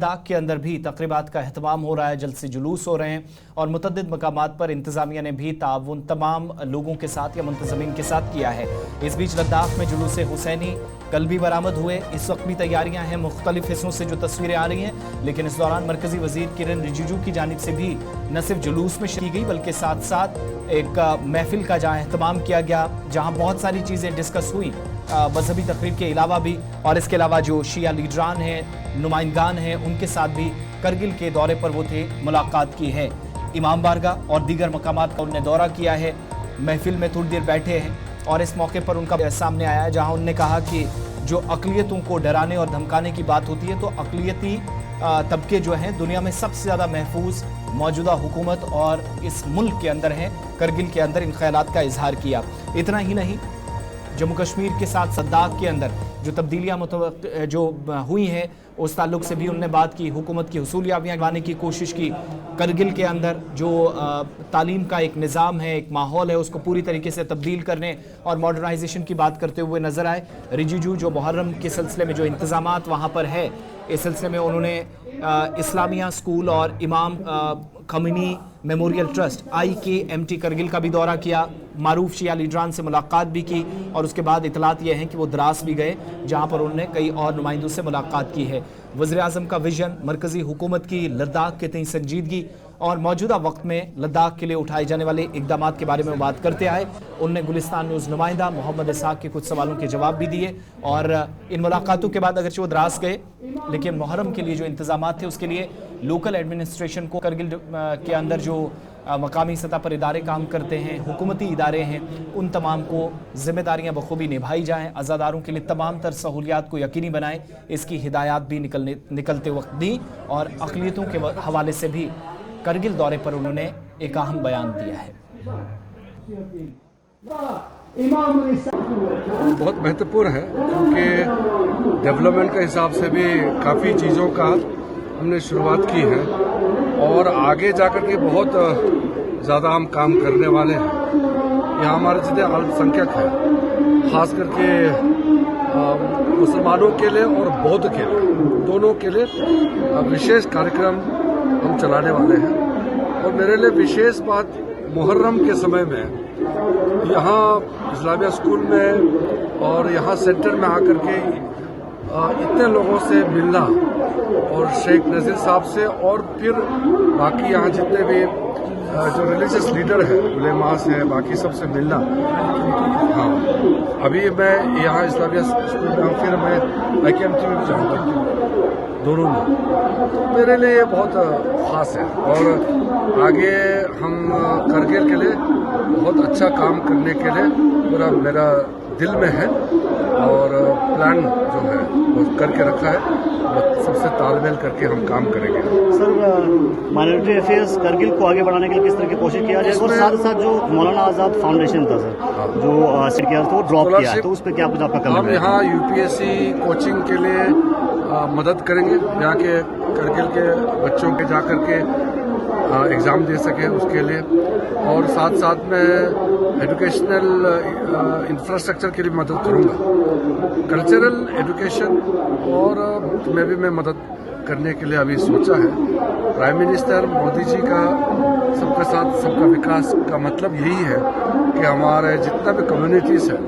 लद्दाख के अंदर भी तकरीबात का एहतमाम हो रहा है, जल्द से जुलूस हो रहे हैं और मुतअद्दिद मकामात पर इंतजामिया ने भी ताउन तमाम लोगों के साथ या मुंतजमीन के साथ किया है। इस बीच लद्दाख में जुलूस हुसैनी कल भी बरामद हुए। इस वक्त भी तैयारियां हैं, मुख्तलिफ हिस्सों से जो तस्वीरें आ रही हैं, लेकिन इस दौरान मरकजी वजीर किरण रिजिजू की जानिब से भी न सिर्फ जुलूस में की गई बल्कि साथ साथ एक महफिल का जहाँ एहतमाम किया गया, जहाँ बहुत सारी चीज़ें डिस्कस हुई मजहबी तकरीब के अलावा भी, और इसके अलावा जो शिया लीडरान हैं, नुमाइंदान हैं, उनके साथ भी करगिल के दौरे पर वो थे, मुलाकात की है। इमाम बारगाह और दीगर मकामात का उन्होंने दौरा किया है, महफिल में थोड़ी देर बैठे हैं और इस मौके पर उनका सामने आया जहां उन्होंने कहा कि जो अक़लियतों को डराने और धमकाने की बात होती है तो अक़लियती तबके जो हैं दुनिया में सबसे ज़्यादा महफूज मौजूदा हुकूमत और इस मुल्क के अंदर हैं। करगिल के अंदर इन ख्यालात का इजहार किया। इतना ही नहीं, जम्मू कश्मीर के साथ लद्दाख के अंदर जो तब्दीलियाँ जो हुई हैं उस ताल्लुक से भी उन्होंने बात की। हुकूमत की हुसूलियाबियाँ लाने की कोशिश की। करगिल के अंदर जो तालीम का एक निज़ाम है, एक माहौल है, उसको पूरी तरीके से तब्दील करने और मॉडर्नाइजेशन की बात करते हुए नज़र आए। रिजिजू जो मुहर्रम के सिलसिले में जो इंतज़ामात वहाँ पर है, इस सिलसिले में उन्होंने इस्लामिया स्कूल और इमाम Khomeini memorial trust IKMT Kargil का भी दौरा किया, मारूफ शिया लीडरान से मुलाकात भी की और उसके बाद इतलात यह है कि वो द्रास भी गए जहां पर उन्होंने कई और नुमाइंदों से मुलाकात की है। वज़ीर-ए-आज़म का विजन, मरकज़ी हुकूमत की लद्दाख के तई संजीदगी और मौजूदा वक्त में लद्दाख के लिए उठाए जाने वाले इकदामात के बारे में बात करते आए। उनने गुलिस्तान न्यूज़ नुमाइंदा मोहम्मद इसाक के कुछ सवालों के जवाब भी दिए और इन मुलाकातों के बाद अगरचे वो द्रास गए लेकिन मुहर्रम के लिए जो इंतजामात थे उसके लिए लोकल एडमिनिस्ट्रेशन को, करगिल के अंदर जो मकामी सतह पर इदारे काम करते हैं, हुकूमती इदारे हैं, उन तमाम को ज़िम्मेदारियाँ बखूबी निभाई जाएँ, अज़ादारों के लिए तमाम तर सहूलियात को यकीनी बनाएं, इसकी हिदायत भी निकलते वक्त दी और अक़लियतों के हवाले से भी करगिल दौरे पर उन्होंने एक अहम बयान दिया है। बहुत महत्वपूर्ण है क्योंकि डेवलपमेंट के हिसाब से भी काफ़ी चीज़ों का हमने शुरुआत की है और आगे जाकर के बहुत ज़्यादा हम काम करने वाले हैं। यहाँ हमारे जितने अल्पसंख्यक हैं, खास करके मुसलमानों के लिए और बौद्ध के लिए, दोनों के लिए विशेष कार्यक्रम हम चलाने वाले हैं। और मेरे लिए विशेष बात मुहर्रम के समय में यहाँ इस्लामिया स्कूल में और यहाँ सेंटर में आकर के इतने लोगों से मिलना और शेख नज़ीर साहब से और फिर बाकी यहाँ जितने भी जो रिलीजियस लीडर है, उलेमा से, बाकी सबसे मिलना। हाँ, अभी मैं यहाँ इस्लामिया स्कूल में, फिर मैं IKMT में भी जाऊँगा, दोनों में। मेरे लिए ये बहुत ख़ास है और आगे हम करगिल के लिए बहुत अच्छा काम करने के लिए पूरा मेरा दिल में है और प्लान जो है वो करके रखा है, सबसे तालमेल करके हम काम करेंगे। सर, माइनॉरिटी अफेयर्स करगिल को आगे बढ़ाने के लिए किस तरह की कोशिश किया जाए और साथ साथ जो मौलाना आज़ाद फाउंडेशन था सर, जो सीट किया था वो ड्रॉप किया है, तो उस पर क्या कुछ आपका कहना है? हम यहाँ UPSC कोचिंग के लिए मदद करेंगे, यहाँ के करगिल के बच्चों के जा कर के एग्ज़ाम दे सके उसके लिए, और साथ साथ में एजुकेशनल इंफ्रास्ट्रक्चर के लिए मदद करूँगा, कल्चरल एजुकेशन और मैं मदद करने के लिए अभी सोचा है। प्राइम मिनिस्टर मोदी जी का सबके साथ सबका विकास का मतलब यही है कि हमारे जितना भी कम्युनिटीज़ है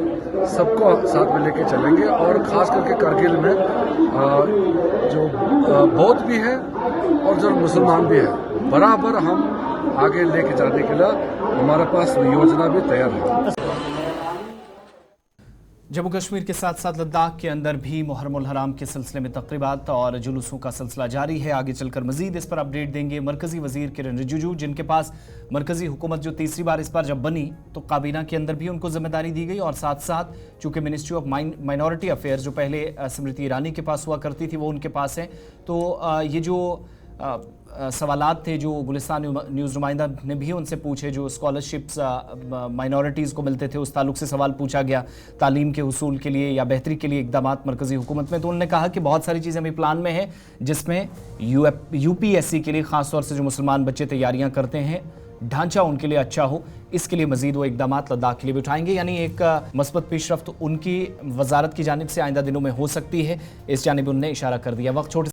सबको साथ में लेके चलेंगे और ख़ास करके करगिल में जो बौद्ध भी है और जो मुसलमान भी है, बराबर हम आगे लेके जाने के लिए हमारे पास योजना भी तैयार है। जम्मू कश्मीर के साथ साथ लद्दाख के अंदर भी मुहर्रमुल हराम के सिलसिले में तकरीबात और जुलूसों का सिलसिला जारी है। आगे चलकर मजीद इस पर अपडेट देंगे मरकजी वजीर किरण रिजिजू, जिनके पास मरकजी हुकूमत जो तीसरी बार इस बार जब बनी तो काबीना के अंदर भी उनको जिम्मेदारी दी गई और साथ साथ चूंकि मिनिस्ट्री ऑफ माइनॉरिटी अफेयर्स जो पहले स्मृति ईरानी के पास हुआ करती थी वो उनके पास है, तो ये जो सवालात थे जो गुलिस्तान न्यूज़ नुमाइंदा ने भी उनसे पूछे, जो स्कॉलरशिप्स माइनॉरिटीज़ को मिलते थे उस ताल्लुक से सवाल पूछा गया, तालीम के हुसूल के लिए या बेहतरी के लिए इक़दामात मरकज़ी हुकूमत में, तो उन्होंने कहा कि बहुत सारी चीज़ें अभी प्लान में है जिसमें UPSC के लिए ख़ास तौर से जो मुसलमान बच्चे तैयारियाँ करते हैं ढांचा उनके लिए अच्छा हो, इसके लिए मजीद वो इक़दामात लद्दाख के लिए भी उठाएंगे। यानी एक मस्बत पेशरफ्त उनकी वजारत की जानिब से आइंदा दिनों में हो सकती है, इस जानिब उन्होंने इशारा कर दिया। वक्त छोटे